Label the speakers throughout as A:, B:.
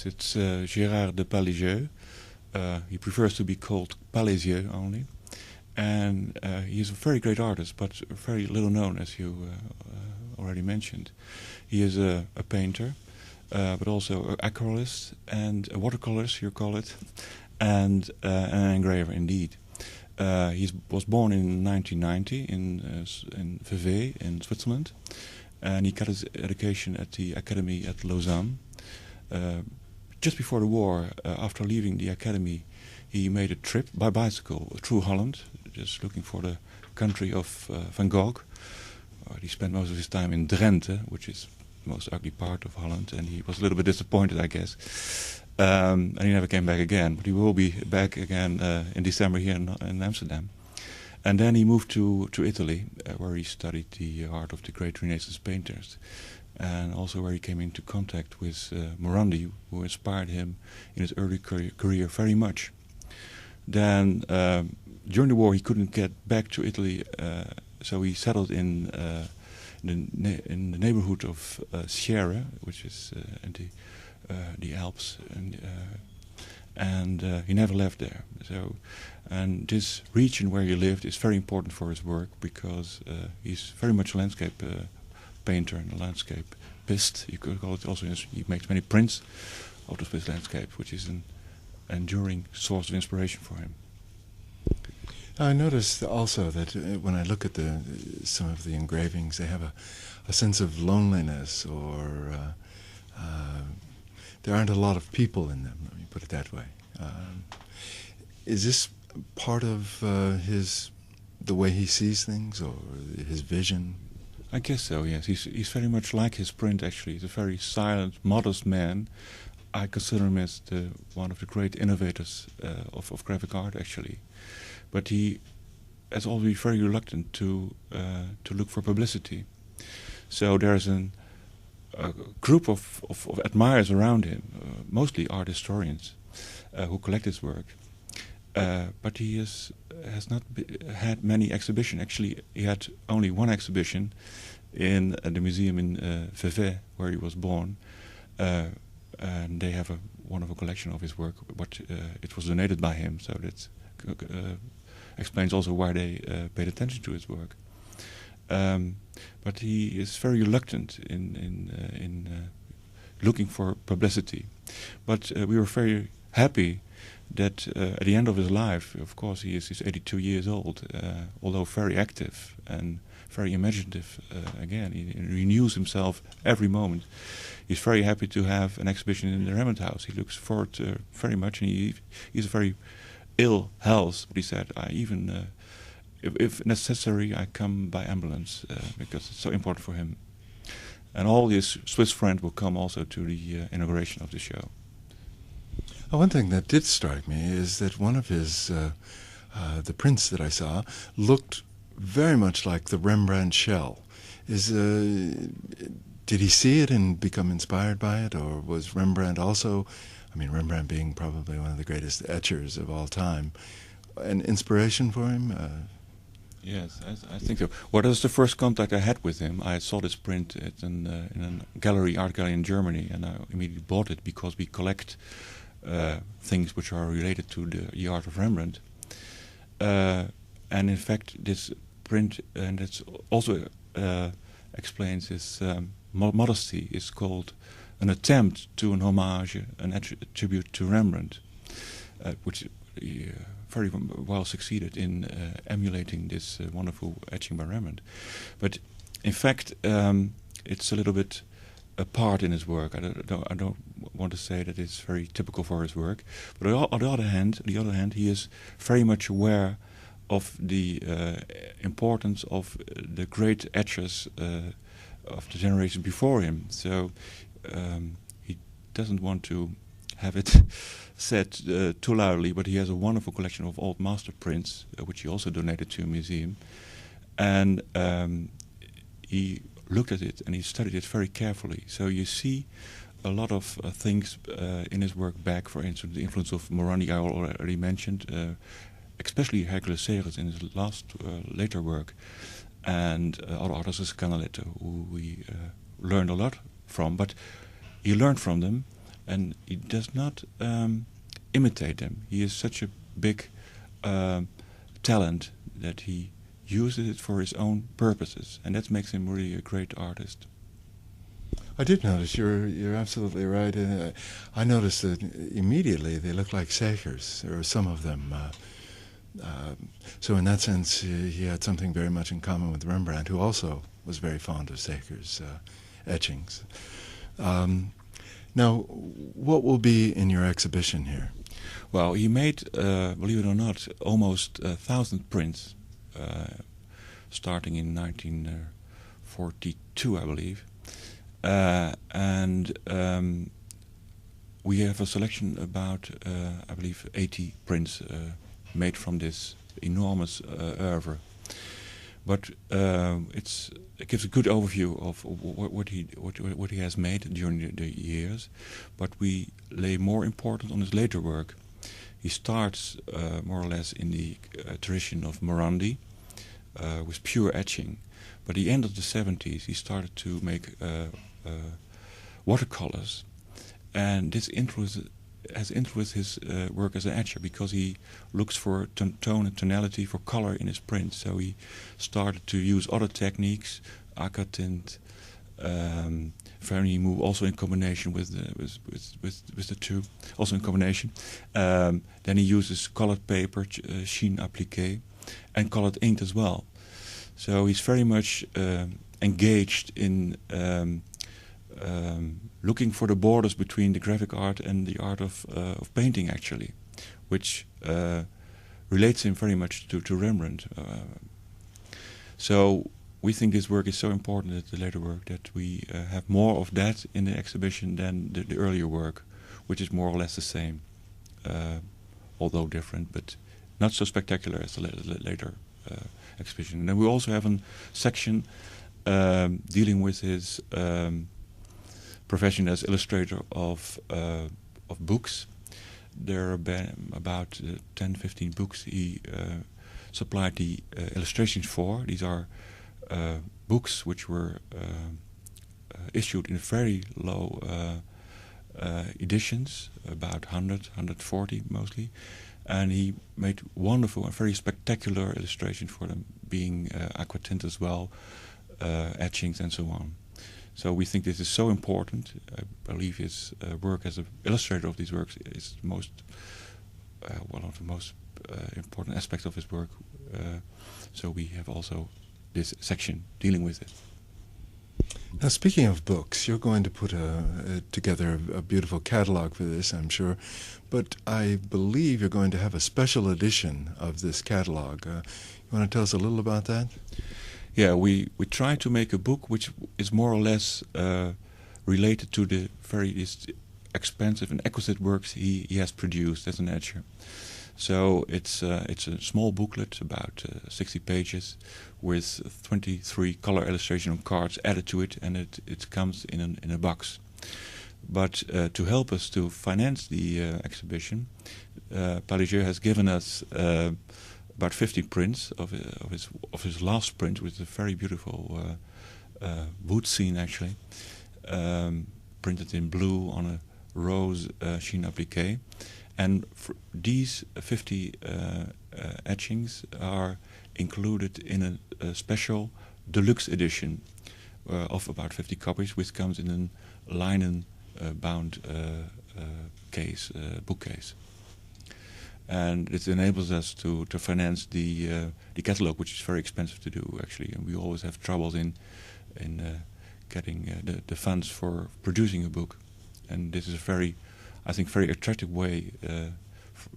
A: It's Gérard de Palezieux. He prefers to be called Palezieux only. And he is a very great artist, but very little known, as you already mentioned. He is a painter, but also an aquarellist and a watercolorist, you call it, and an engraver indeed. He was born in 1990 in Vevey in Switzerland, and he got his education at the academy at Lausanne. Just before the war, after leaving the academy, he made a trip by bicycle through Holland, just looking for the country of Van Gogh. He spent most of his time in Drenthe, which is the most ugly part of Holland, and he was a little bit disappointed, I guess. And he never came back again, but he will be back again in December here in Amsterdam. And then he moved to Italy, where he studied the art of the great Renaissance painters, and also where he came into contact with Morandi, who inspired him in his early career very much. Then, during the war, he couldn't get back to Italy, so he settled in the neighborhood of Sierre, which is in the Alps, and he never left there. So, and this region where he lived is very important for his work, because he's very much a landscape painter and a landscapeist, you could call it. Also, he makes many prints out of this landscape, which is an enduring source of inspiration for him.
B: I noticed also that when I look at some of the engravings, they have a sense of loneliness, or there aren't a lot of people in them, let me put it that way. Is this part of the way he sees things, or his vision?
A: I guess so, yes. He's very much like his print, actually. He's a very silent, modest man. I consider him as one of the great innovators of graphic art, actually. But he has always been very reluctant to look for publicity. So there's a group of admirers around him, mostly art historians, who collect his work. But he has not had many exhibitions. Actually, he had only one exhibition in the museum in Vevey, where he was born. And they have a wonderful collection of his work, but it was donated by him, so that explains also why they paid attention to his work. But he is very reluctant in looking for publicity. But we were very happy that at the end of his life, of course, he's 82 years old, although very active and very imaginative. Again, he renews himself every moment. He's very happy to have an exhibition in the Rembrandt House. He looks forward very much, and he's a very ill health. But he said, I even, if necessary, I come by ambulance, because it's so important for him. And all his Swiss friends will come also to the inauguration of the show.
B: One thing that did strike me is that one of his, the prints that I saw, looked very much like the Rembrandt shell. Did he see it and become inspired by it, or was Rembrandt also, I mean, Rembrandt being probably one of the greatest etchers of all time, an inspiration for him?
A: Yes, I think so. Well, that was the first contact I had with him. I saw this print in a art gallery in Germany, and I immediately bought it because we collect things which are related to the art of Rembrandt. And in fact, this print, and it's also explains his modesty, is called an attempt to an homage, a tribute to Rembrandt, which very well succeeded in emulating this wonderful etching by Rembrandt. But in fact, it's a little bit a part in his work. I don't want to say that it's very typical for his work, but on the other hand, he is very much aware of the importance of the great etchers of the generation before him. So he doesn't want to have it said too loudly, but he has a wonderful collection of old master prints, which he also donated to a museum, and he looked at it and he studied it very carefully. So you see a lot of things in his work back. For instance, the influence of Morandi I already mentioned, especially Hercules Segers in his last later work, and other artists as Canaletto, who we learned a lot from. But he learned from them, and he does not imitate them. He is such a big talent that he uses it for his own purposes, and that makes him really a great artist.
B: I did notice, you're absolutely right. I noticed that immediately they look like Segers, or some of them. So in that sense, he had something very much in common with Rembrandt, who also was very fond of Segers' etchings. Now, what will be in your exhibition here?
A: Well, he made, believe it or not, almost 1,000 prints, starting in 1942, I believe. And we have a selection about, I believe, 80 prints made from this enormous oeuvre. But it gives a good overview of what he has made during the years. But we lay more importance on his later work. He starts more or less in the tradition of Morandi with pure etching. But at the end of the 70s, he started to make watercolors, and this has influenced his work as an etcher, because he looks for tone and tonality, for color in his prints. So he started to use other techniques, aquatint, Vernis, also in combination with the two, also in combination. Then he uses colored paper, sheen appliqué, and colored ink as well. So he's very much engaged in looking for the borders between the graphic art and the art of painting, actually, which relates him very much to Rembrandt. So we think this work is so important, the later work, that we have more of that in the exhibition than the earlier work, which is more or less the same, although different, but not so spectacular as the later exhibition. And then we also have a section dealing with his profession as illustrator of books. There are about 10-15 books he supplied the illustrations for. These are books which were issued in very low editions, about 100, 140 mostly. And he made wonderful and very spectacular illustrations for them, being aquatint as well, etchings and so on. So we think this is so important. I believe his work as an illustrator of these works is most one of the most important aspects of his work. So we have also this section dealing with it.
B: Now, speaking of books, you're going to put together a beautiful catalog for this, I'm sure. But I believe you're going to have a special edition of this catalog. You want to tell us a little about that?
A: Yeah, we try to make a book which is more or less related to the very expensive and exquisite works he has produced as an etcher. So it's a small booklet, about 60 pages, with 23 color illustration on cards added to it, and it comes in a box. But to help us to finance the exhibition, Palezieux has given us about 50 prints of his last print, with a very beautiful wood scene, actually, printed in blue on a rose sheen appliqué. And these 50 etchings are included in a special deluxe edition of about 50 copies, which comes in a linen-bound case, bookcase. And it enables us to finance the catalog, which is very expensive to do, actually. And we always have troubles in getting the funds for producing a book. And this is a very, I think, very attractive way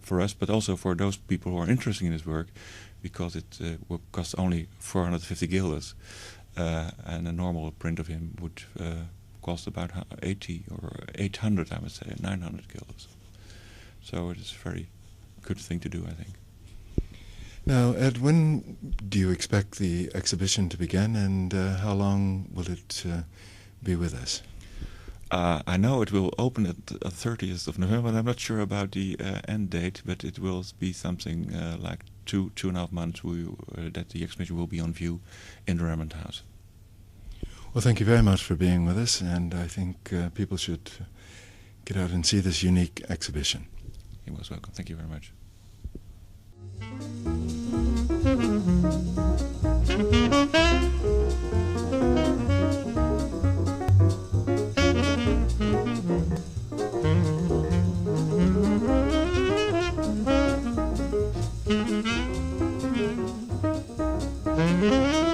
A: for us, but also for those people who are interested in his work, because it will cost only 450 guilders, and a normal print of him would cost about 80 or 800, I would say, 900 guilders. So it is a very good thing to do, I think.
B: Now, Ed, when do you expect the exhibition to begin, and how long will it be with us?
A: I know it will open at the 30th of November, and I'm not sure about the end date, but it will be something like 2.5 months that the exhibition will be on view in the Rembrandthuis.
B: Well, thank you very much for being with us, and I think people should get out and see this unique exhibition.
A: You're most welcome. Thank you very much.
B: Thank you.